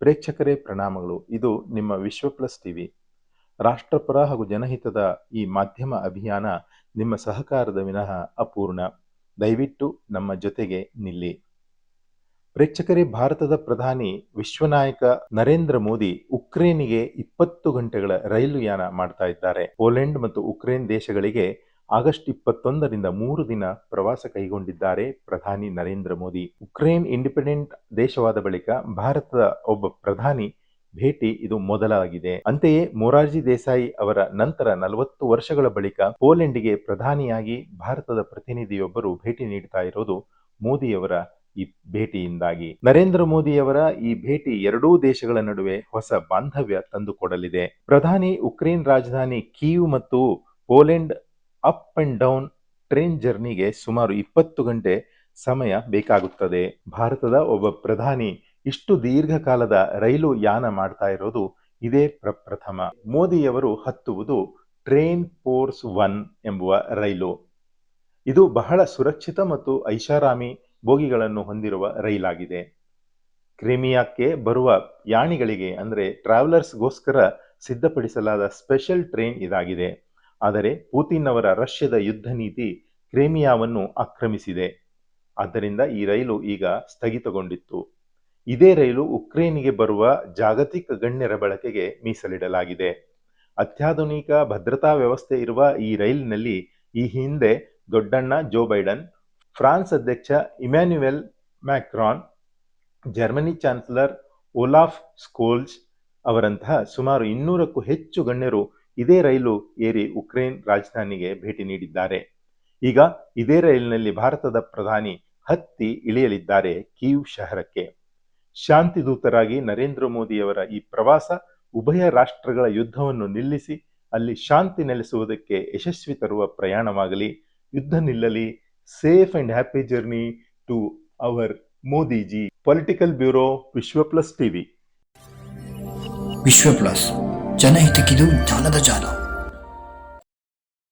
ಪ್ರೇಕ್ಷಕರೇ ಪ್ರಣಾಮಗಳು. ಇದು ನಿಮ್ಮ ವಿಶ್ವ ಪ್ಲಸ್ ಟಿವಿ. ರಾಷ್ಟ್ರಪರ ಹಾಗೂ ಜನಹಿತದ ಈ ಮಾಧ್ಯಮ ಅಭಿಯಾನ ನಿಮ್ಮ ಸಹಕಾರದ ವಿನಃ ಅಪೂರ್ಣ. ದಯವಿಟ್ಟು ನಮ್ಮ ಜೊತೆಗೆ ನಿಲ್ಲಿ. ಪ್ರೇಕ್ಷಕರೇ, ಭಾರತದ ಪ್ರಧಾನಿ ವಿಶ್ವನಾಯಕ ನರೇಂದ್ರ ಮೋದಿ ಉಕ್ರೇನಿಗೆ 20 ಗಂಟೆಗಳ ರೈಲು ಯಾನ ಮಾಡ್ತಾ ಇದ್ದಾರೆ. ಪೋಲೆಂಡ್ ಮತ್ತು ಉಕ್ರೇನ್ ದೇಶಗಳಿಗೆ ಆಗಸ್ಟ್ 21ರಿಂದ 3 ದಿನ ಪ್ರವಾಸ ಕೈಗೊಂಡಿದ್ದಾರೆ ಪ್ರಧಾನಿ ನರೇಂದ್ರ ಮೋದಿ. ಉಕ್ರೇನ್ ಇಂಡಿಪೆಂಡೆಂಟ್ ದೇಶವಾದ ಬಳಿಕ ಭಾರತದ ಒಬ್ಬ ಪ್ರಧಾನಿ ಭೇಟಿ ಇದು ಮೊದಲಾಗಿದೆ. ಅಂತೆಯೇ ಮೊರಾರ್ಜಿ ದೇಸಾಯಿ ಅವರ ನಂತರ 40 ವರ್ಷಗಳ ಬಳಿಕ ಪೋಲೆಂಡ್ಗೆ ಪ್ರಧಾನಿಯಾಗಿ ಭಾರತದ ಪ್ರತಿನಿಧಿಯೊಬ್ಬರು ಭೇಟಿ ನೀಡ್ತಾ ಇರೋದು ಮೋದಿಯವರ ಈ ಭೇಟಿಯಿಂದಾಗಿ. ನರೇಂದ್ರ ಮೋದಿಯವರ ಈ ಭೇಟಿ ಎರಡೂ ದೇಶಗಳ ನಡುವೆ ಹೊಸ ಬಾಂಧವ್ಯ ತಂದುಕೊಡಲಿದೆ. ಪ್ರಧಾನಿ ಉಕ್ರೇನ್ ರಾಜಧಾನಿ ಕೀವ್ ಮತ್ತು Poland up and down train ಜರ್ನಿಗೆ ಸುಮಾರು 20 ಗಂಟೆ ಸಮಯ ಬೇಕಾಗುತ್ತದೆ. ಭಾರತದ ಒಬ್ಬ ಪ್ರಧಾನಿ ಇಷ್ಟು ದೀರ್ಘಕಾಲದ ರೈಲು ಯಾನ ಮಾಡ್ತಾ ಇರೋದು ಇದೇ ಪ್ರಪ್ರಥಮ. ಮೋದಿಯವರು ಹತ್ತುವುದು ಟ್ರೈನ್ ಫೋರ್ಸ್ 1 ಎಂಬುವ ರೈಲು. ಇದು ಬಹಳ ಸುರಕ್ಷಿತ ಮತ್ತು ಐಷಾರಾಮಿ ಬೋಗಿಗಳನ್ನು ಹೊಂದಿರುವ ರೈಲಾಗಿದೆ. ಕ್ರಿಮಿಯಾಕ್ಕೆ ಬರುವ ಯಾಣಿಗಳಿಗೆ ಅಂದರೆ ಟ್ರಾವೆಲರ್ಸ್ಗೋಸ್ಕರ ಸಿದ್ಧಪಡಿಸಲಾದ ಸ್ಪೆಷಲ್ ಟ್ರೈನ್ ಇದಾಗಿದೆ. ಆದರೆ ಪುತಿನ್ ಅವರ ರಷ್ಯಾದ ಯುದ್ಧ ನೀತಿ ಕ್ರಿಮಿಯಾವನ್ನು ಆಕ್ರಮಿಸಿದೆ. ಆದ್ದರಿಂದ ಈ ರೈಲು ಈಗ ಸ್ಥಗಿತಗೊಂಡಿತ್ತು. ಇದೇ ರೈಲು ಉಕ್ರೇನಿಗೆ ಬರುವ ಜಾಗತಿಕ ಗಣ್ಯರ ಬಳಕೆಗೆ ಮೀಸಲಿಡಲಾಗಿದೆ. ಅತ್ಯಾಧುನಿಕ ಭದ್ರತಾ ವ್ಯವಸ್ಥೆ ಇರುವ ಈ ರೈಲಿನಲ್ಲಿ ಈ ಹಿಂದೆ ದೊಡ್ಡಣ್ಣ ಜೋ ಬೈಡನ್, ಫ್ರಾನ್ಸ್ ಅಧ್ಯಕ್ಷ Emmanuel Macron, Germany chancellor Olaf Scholz ಅವರಂತಹ ಸುಮಾರು 200ಕ್ಕೂ ಹೆಚ್ಚು ಗಣ್ಯರು ಇದೇ ರೈಲು ಏರಿ ಉಕ್ರೇನ್ ರಾಜಧಾನಿಗೆ ಭೇಟಿ ನೀಡಿದ್ದಾರೆ. ಈಗ ಇದೇ ರೈಲಿನಲ್ಲಿ ಭಾರತದ ಪ್ರಧಾನಿ ಹತ್ತಿ ಇಳಿಯಲಿದ್ದಾರೆ ಕೀವ್ ಶಹರಕ್ಕೆ. ಶಾಂತಿ ದೂತರಾಗಿ ನರೇಂದ್ರ ಮೋದಿಯವರ ಈ ಪ್ರವಾಸ ಉಭಯ ರಾಷ್ಟ್ರಗಳ ಯುದ್ಧವನ್ನು ನಿಲ್ಲಿಸಿ ಅಲ್ಲಿ ಶಾಂತಿ ನೆಲೆಸುವುದಕ್ಕೆ ಯಶಸ್ವಿ ತರುವ ಪ್ರಯಾಣವಾಗಲಿ. ಯುದ್ಧ ನಿಲ್ಲಲಿ. Safe and happy journey to our Modiji. Political bureau, Vishwa plus TV. Vishwa plus, ಜನಹಿತಕ್ಕಿದು ಜಾಲದ ಜಾಲ.